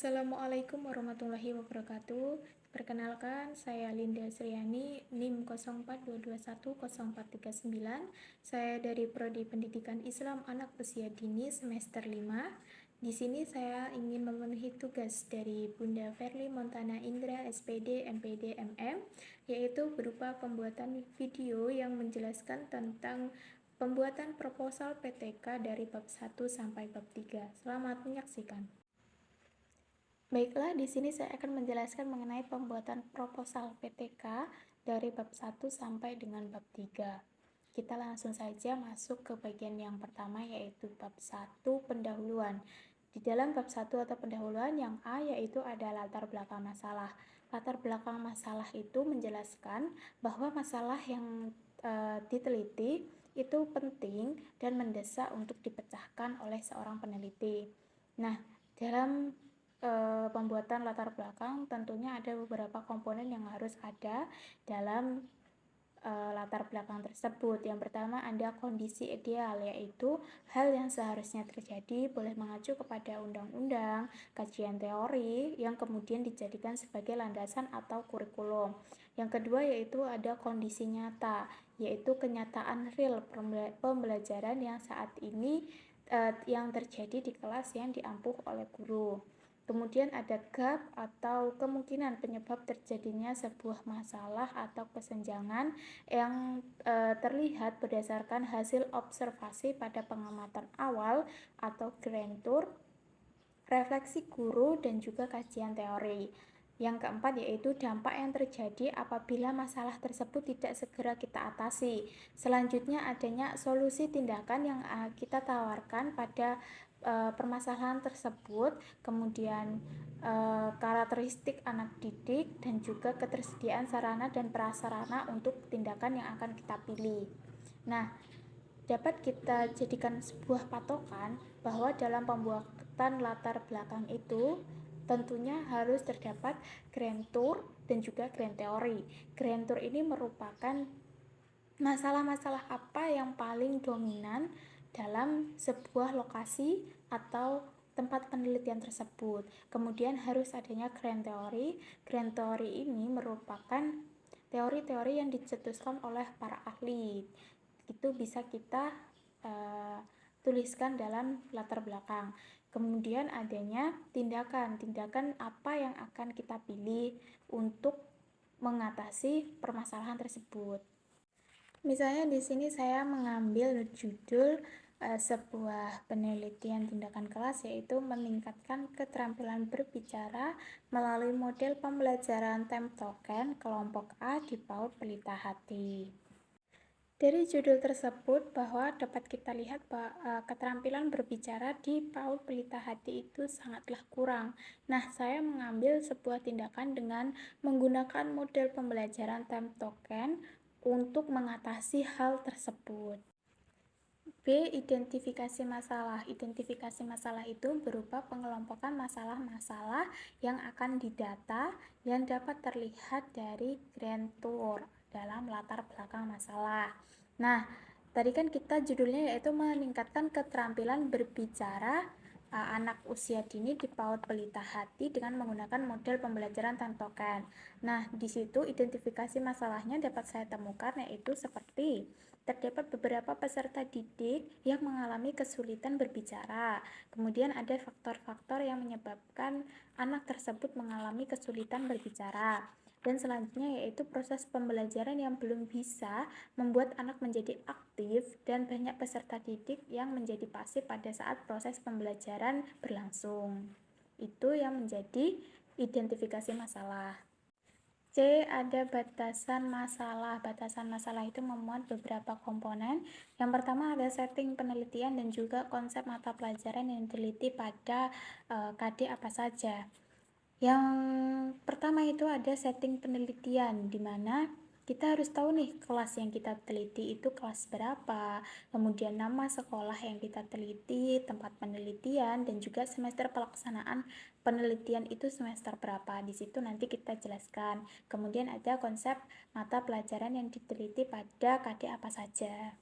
Assalamualaikum warahmatullahi wabarakatuh. Perkenalkan, saya Linda Sriani, NIM 0422104399. Saya dari Prodi Pendidikan Islam Anak Usia Dini semester 5. Di sini saya ingin memenuhi tugas dari Bunda Verly Montana Indra SPD MPD MM, yaitu berupa pembuatan video yang menjelaskan tentang pembuatan proposal PTK dari bab 1 sampai bab 3. Selamat menyaksikan. Baiklah, di sini saya akan menjelaskan mengenai pembuatan proposal PTK dari bab 1 sampai dengan bab 3. Kita langsung saja masuk ke bagian yang pertama, yaitu bab 1 pendahuluan. Di dalam bab 1 atau pendahuluan yang A, yaitu ada latar belakang masalah. Latar belakang masalah itu menjelaskan bahwa masalah yang diteliti itu penting dan mendesak untuk dipecahkan oleh seorang peneliti. Nah, dalam pembuatan latar belakang tentunya ada beberapa komponen yang harus ada dalam latar belakang tersebut. Yang pertama ada kondisi ideal, yaitu hal yang seharusnya terjadi boleh mengacu kepada undang-undang, kajian teori yang kemudian dijadikan sebagai landasan atau kurikulum. Yang kedua yaitu ada kondisi nyata, yaitu kenyataan real pembelajaran yang saat ini yang terjadi di kelas yang diampuh oleh guru. Kemudian ada gap atau kemungkinan penyebab terjadinya sebuah masalah atau kesenjangan yang terlihat berdasarkan hasil observasi pada pengamatan awal atau grand tour, refleksi guru, dan juga kajian teori. Yang keempat yaitu dampak yang terjadi apabila masalah tersebut tidak segera kita atasi. Selanjutnya adanya solusi tindakan yang kita tawarkan pada permasalahan tersebut, kemudian karakteristik anak didik, dan juga ketersediaan sarana dan prasarana untuk tindakan yang akan kita pilih. Nah, dapat kita jadikan sebuah patokan bahwa dalam pembuatan latar belakang itu tentunya harus terdapat grand tour dan juga grand teori. Grand tour ini merupakan masalah-masalah apa yang paling dominan dalam sebuah lokasi atau tempat penelitian tersebut. Kemudian harus adanya grand teori. Grand teori ini merupakan teori-teori yang dicetuskan oleh para ahli. Itu bisa kita tuliskan dalam latar belakang. Kemudian adanya tindakan apa yang akan kita pilih untuk mengatasi permasalahan tersebut. Misalnya di sini saya mengambil judul sebuah penelitian tindakan kelas, yaitu meningkatkan keterampilan berbicara melalui model pembelajaran TEM Token kelompok A di PAUD Pelita Hati. Dari judul tersebut bahwa dapat kita lihat bahwa keterampilan berbicara di PAUD Pelita Hati itu sangatlah kurang. Nah, saya mengambil sebuah tindakan dengan menggunakan model pembelajaran TEM Token untuk mengatasi hal tersebut. B. Identifikasi masalah. Identifikasi masalah itu berupa pengelompokan masalah-masalah yang akan didata yang dapat terlihat dari grand tour dalam latar belakang masalah. Nah, tadi kan kita judulnya yaitu meningkatkan keterampilan berbicara anak usia dini di PAUD Pelita Hati dengan menggunakan model pembelajaran TEM Token. Nah, di situ identifikasi masalahnya dapat saya temukan yaitu seperti terdapat beberapa peserta didik yang mengalami kesulitan berbicara. Kemudian ada faktor-faktor yang menyebabkan anak tersebut mengalami kesulitan berbicara. Dan selanjutnya yaitu proses pembelajaran yang belum bisa membuat anak menjadi aktif dan banyak peserta didik yang menjadi pasif pada saat proses pembelajaran berlangsung. Itu yang menjadi identifikasi masalah. C. Ada batasan masalah. Batasan masalah itu memuat beberapa komponen. Yang pertama ada setting penelitian dan juga konsep mata pelajaran yang diteliti pada KD apa saja. Yang pertama itu ada setting penelitian, di mana kita harus tahu nih kelas yang kita teliti itu kelas berapa, kemudian nama sekolah yang kita teliti, tempat penelitian, dan juga semester pelaksanaan penelitian itu semester berapa. Di situ nanti kita jelaskan. Kemudian ada konsep mata pelajaran yang diteliti pada KD apa saja.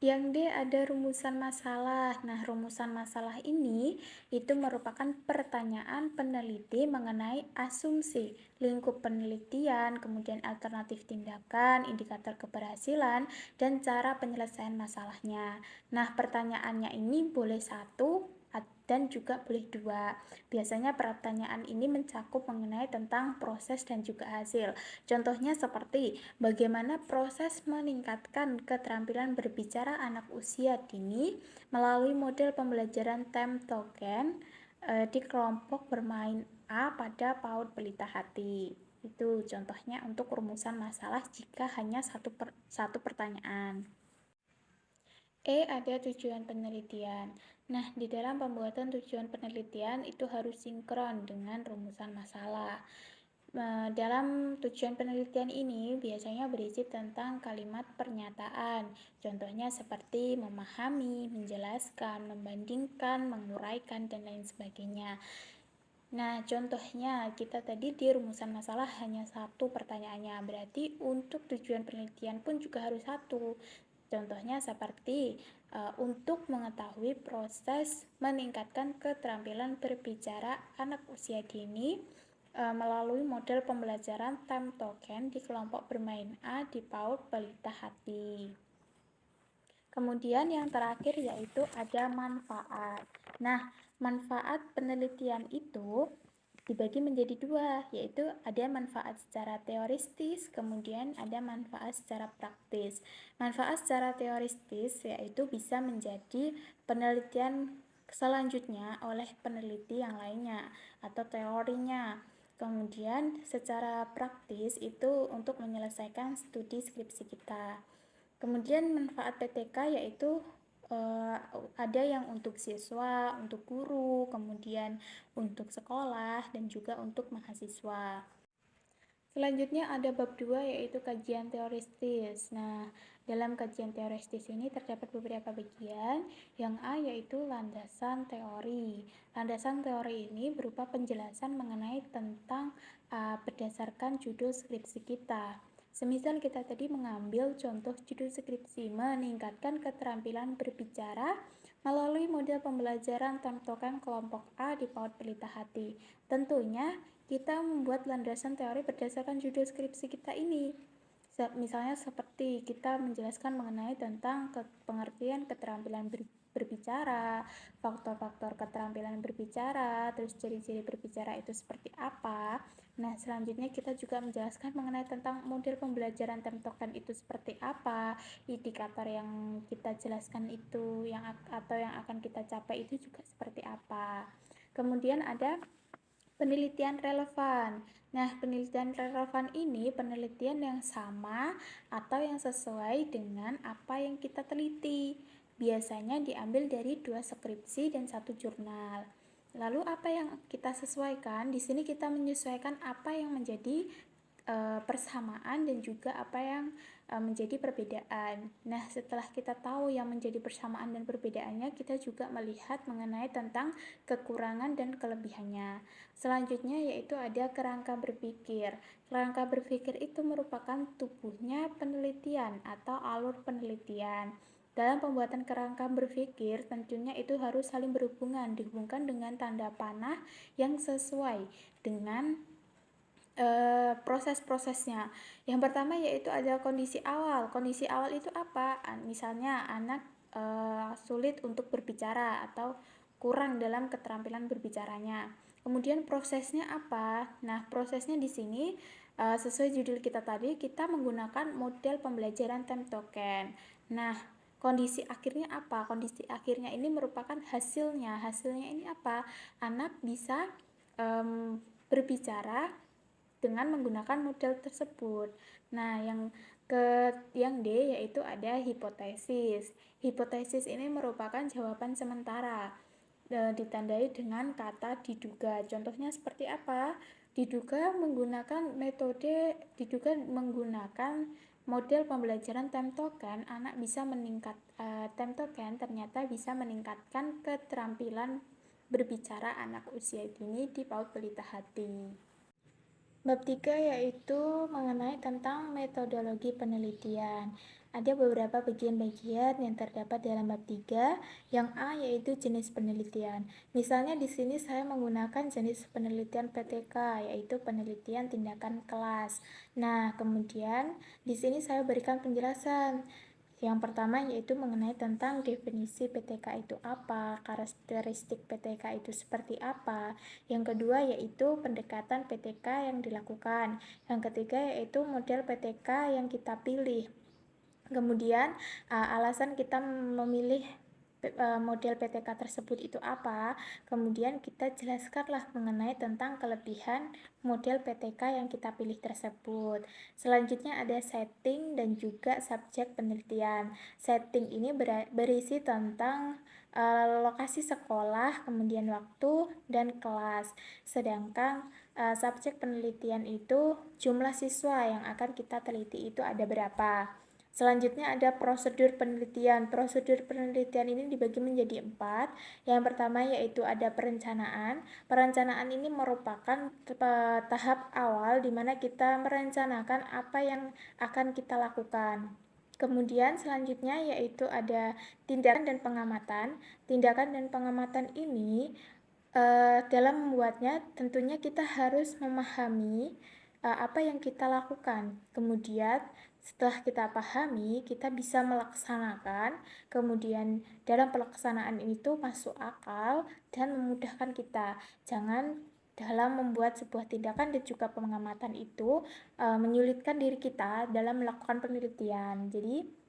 Yang D ada rumusan masalah. Nah, rumusan masalah ini itu merupakan pertanyaan peneliti mengenai asumsi, lingkup penelitian, kemudian alternatif tindakan, indikator keberhasilan, dan cara penyelesaian masalahnya. Nah, pertanyaannya ini boleh satu dan juga boleh dua. Biasanya pertanyaan ini mencakup mengenai tentang proses dan juga hasil. Contohnya seperti bagaimana proses meningkatkan keterampilan berbicara anak usia dini melalui model pembelajaran TEM Token di kelompok bermain A pada PAUD Pelita Hati. Itu contohnya untuk rumusan masalah jika hanya satu pertanyaan. E ada tujuan penelitian. Nah, di dalam pembuatan tujuan penelitian itu harus sinkron dengan rumusan masalah. Dalam tujuan penelitian ini biasanya berisi tentang kalimat pernyataan. Contohnya seperti memahami, menjelaskan, membandingkan, menguraikan, dan lain sebagainya. Nah, contohnya kita tadi di rumusan masalah hanya satu pertanyaannya. Berarti untuk tujuan penelitian pun juga harus satu. Contohnya seperti untuk mengetahui proses meningkatkan keterampilan berbicara anak usia dini melalui model pembelajaran TEM Token di kelompok bermain A di PAUD Pelita Hati. Kemudian yang terakhir yaitu ada manfaat. Nah, manfaat penelitian itu dibagi menjadi dua, yaitu ada manfaat secara teoristis, kemudian ada manfaat secara praktis. Manfaat secara teoristis yaitu bisa menjadi penelitian selanjutnya oleh peneliti yang lainnya atau teorinya. Kemudian secara praktis itu untuk menyelesaikan studi skripsi kita. Kemudian manfaat PTK yaitu ada yang untuk siswa, untuk guru, kemudian untuk sekolah, dan juga untuk mahasiswa. Selanjutnya ada bab 2 yaitu kajian teoristis. Nah, dalam kajian teoristis ini terdapat beberapa bagian. Yang A yaitu landasan teori. Landasan teori ini berupa penjelasan mengenai tentang berdasarkan judul skripsi kita. Semisal kita tadi mengambil contoh judul skripsi meningkatkan keterampilan berbicara melalui model pembelajaran TEM Token kelompok A di PAUD Pelita Hati. Tentunya kita membuat landasan teori berdasarkan judul skripsi kita ini. Misalnya seperti kita menjelaskan mengenai tentang pengertian keterampilan berbicara, faktor-faktor keterampilan berbicara, terus ciri-ciri berbicara itu seperti apa. Nah, selanjutnya kita juga menjelaskan mengenai tentang model pembelajaran TEM Token itu seperti apa, indikator yang kita jelaskan itu atau yang akan kita capai itu juga seperti apa. Kemudian ada penelitian relevan. Nah, penelitian relevan ini penelitian yang sama atau yang sesuai dengan apa yang kita teliti. Biasanya diambil dari 2 skripsi dan 1 jurnal. Lalu apa yang kita sesuaikan? Di sini kita menyesuaikan apa yang menjadi persamaan dan juga apa yang menjadi perbedaan. Nah, setelah kita tahu yang menjadi persamaan dan perbedaannya, kita juga melihat mengenai tentang kekurangan dan kelebihannya. Selanjutnya yaitu ada kerangka berpikir. Kerangka berpikir itu merupakan tubuhnya penelitian atau alur penelitian. Dalam pembuatan kerangka berpikir, tentunya itu harus saling berhubungan, dihubungkan dengan tanda panah yang sesuai dengan proses-prosesnya. Yang pertama yaitu ada kondisi awal. Kondisi awal itu apa? Misalnya anak sulit untuk berbicara atau kurang dalam keterampilan berbicaranya. Kemudian prosesnya apa? Nah, prosesnya di sini sesuai judul kita tadi, kita menggunakan model pembelajaran TEM Token. Nah, kondisi akhirnya apa? Kondisi akhirnya ini merupakan hasilnya. Hasilnya ini apa? Anak bisa berbicara dengan menggunakan model tersebut. Nah, yang D yaitu ada hipotesis. Hipotesis ini merupakan jawaban sementara, ditandai dengan kata diduga. Contohnya seperti apa? Diduga menggunakan model pembelajaran TEM Token, anak bisa TEM Token ternyata bisa meningkatkan keterampilan berbicara anak usia dini di PAUD Pelita Hati. Bab 3 yaitu mengenai tentang metodologi penelitian. ada beberapa bagian-bagian yang terdapat dalam bab 3. Yang A yaitu jenis penelitian. Misalnya di sini saya menggunakan jenis penelitian PTK yaitu penelitian tindakan kelas. Nah, kemudian di sini saya berikan penjelasan. Yang pertama yaitu mengenai tentang definisi PTK itu apa, karakteristik PTK itu seperti apa. Yang kedua yaitu pendekatan PTK yang dilakukan. Yang ketiga yaitu model PTK yang kita pilih. Kemudian alasan kita memilih model PTK tersebut itu apa. Kemudian kita jelaskanlah mengenai tentang kelebihan model PTK yang kita pilih tersebut. Selanjutnya ada setting dan juga subjek penelitian. Setting ini berisi tentang lokasi sekolah, kemudian waktu dan kelas. Sedangkan subjek penelitian itu jumlah siswa yang akan kita teliti itu ada berapa. Selanjutnya ada prosedur penelitian. Prosedur penelitian ini dibagi menjadi 4. Yang pertama yaitu ada perencanaan. Perencanaan ini merupakan tahap awal di mana kita merencanakan apa yang akan kita lakukan. Kemudian selanjutnya yaitu ada tindakan dan pengamatan. Tindakan dan pengamatan ini dalam membuatnya tentunya kita harus memahami apa yang kita lakukan. Kemudian setelah kita pahami, kita bisa melaksanakan, kemudian dalam pelaksanaan itu masuk akal dan memudahkan kita. Jangan dalam membuat sebuah tindakan dan juga pengamatan itu menyulitkan diri kita dalam melakukan penelitian. Jadi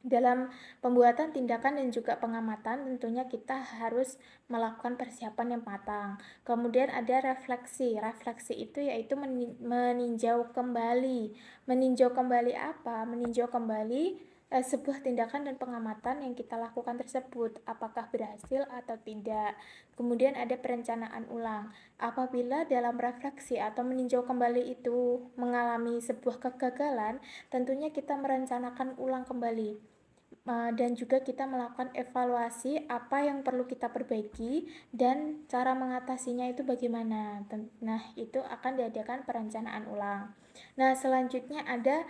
dalam pembuatan tindakan dan juga pengamatan tentunya kita harus melakukan persiapan yang matang. Kemudian ada refleksi. Refleksi itu yaitu meninjau kembali. Meninjau kembali apa? Meninjau kembali sebuah tindakan dan pengamatan yang kita lakukan tersebut, apakah berhasil atau tidak. Kemudian ada perencanaan ulang. Apabila dalam refleksi atau meninjau kembali itu mengalami sebuah kegagalan, tentunya kita merencanakan ulang kembali. Dan juga kita melakukan evaluasi apa yang perlu kita perbaiki dan cara mengatasinya itu bagaimana. Nah, itu akan diadakan perencanaan ulang. Nah, selanjutnya ada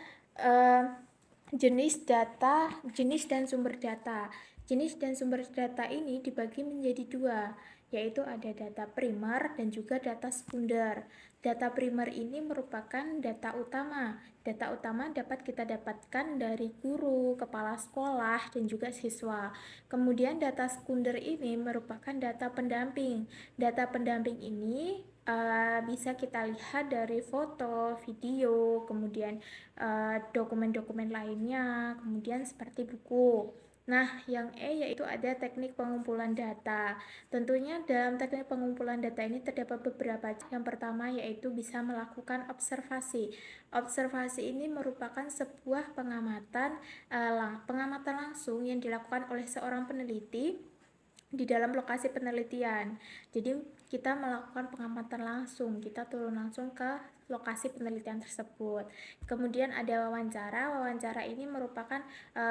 jenis data, jenis dan sumber data. Jenis dan sumber data ini dibagi menjadi 2, yaitu ada data primer dan juga data sekunder. Data primer ini merupakan data utama. Data utama dapat kita dapatkan dari guru, kepala sekolah, dan juga siswa. Kemudian data sekunder ini merupakan data pendamping. Data pendamping ini bisa kita lihat dari foto, video, kemudian dokumen-dokumen lainnya, kemudian seperti buku. Nah, yang E yaitu ada teknik pengumpulan data. Tentunya dalam teknik pengumpulan data ini terdapat beberapa. Yang pertama yaitu bisa melakukan observasi. Observasi ini merupakan sebuah pengamatan langsung yang dilakukan oleh seorang peneliti di dalam lokasi penelitian. Jadi kita melakukan pengamatan langsung, kita turun langsung ke lokasi penelitian tersebut. Kemudian ada wawancara. Wawancara ini merupakan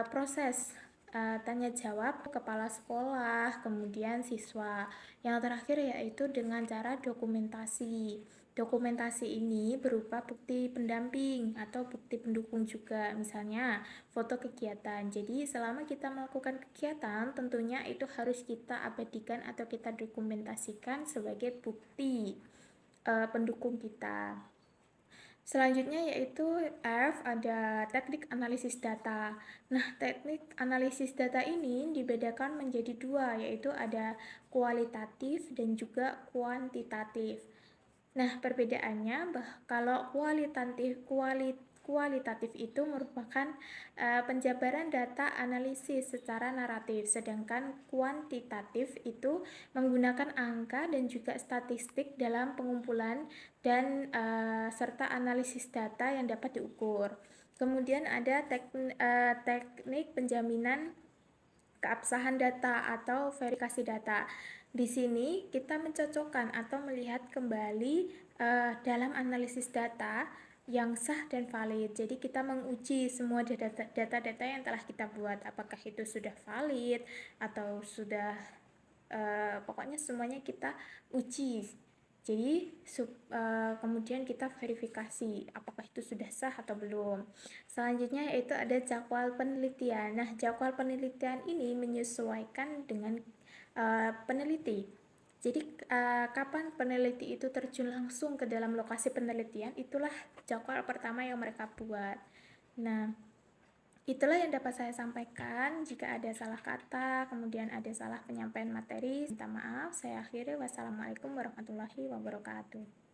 proses tanya jawab kepala sekolah, kemudian siswa. Yang terakhir yaitu dengan cara dokumentasi. Dokumentasi ini berupa bukti pendamping atau bukti pendukung juga, misalnya foto kegiatan. Jadi selama kita melakukan kegiatan, tentunya itu harus kita abadikan atau kita dokumentasikan sebagai bukti pendukung kita. Selanjutnya yaitu F, ada teknik analisis data. Nah, teknik analisis data ini dibedakan menjadi 2, yaitu ada kualitatif dan juga kuantitatif. Nah, perbedaannya kalau kualitatif itu merupakan penjabaran data analisis secara naratif, sedangkan kuantitatif itu menggunakan angka dan juga statistik dalam pengumpulan dan serta analisis data yang dapat diukur. Kemudian ada teknik penjaminan keabsahan data atau verifikasi data. Di sini kita mencocokkan atau melihat kembali dalam analisis data yang sah dan valid. Jadi kita menguji semua data-data yang telah kita buat, apakah itu sudah valid atau sudah pokoknya semuanya kita uji. Jadi kemudian kita verifikasi apakah itu sudah sah atau belum. Selanjutnya yaitu ada jadwal penelitian. Nah, jadwal penelitian ini menyesuaikan dengan peneliti. Jadi kapan peneliti itu terjun langsung ke dalam lokasi penelitian, itulah jadwal pertama yang mereka buat. Nah, itulah yang dapat saya sampaikan. Jika ada salah kata, kemudian ada salah penyampaian materi, minta maaf. Saya akhiri. Wassalamualaikum warahmatullahi wabarakatuh.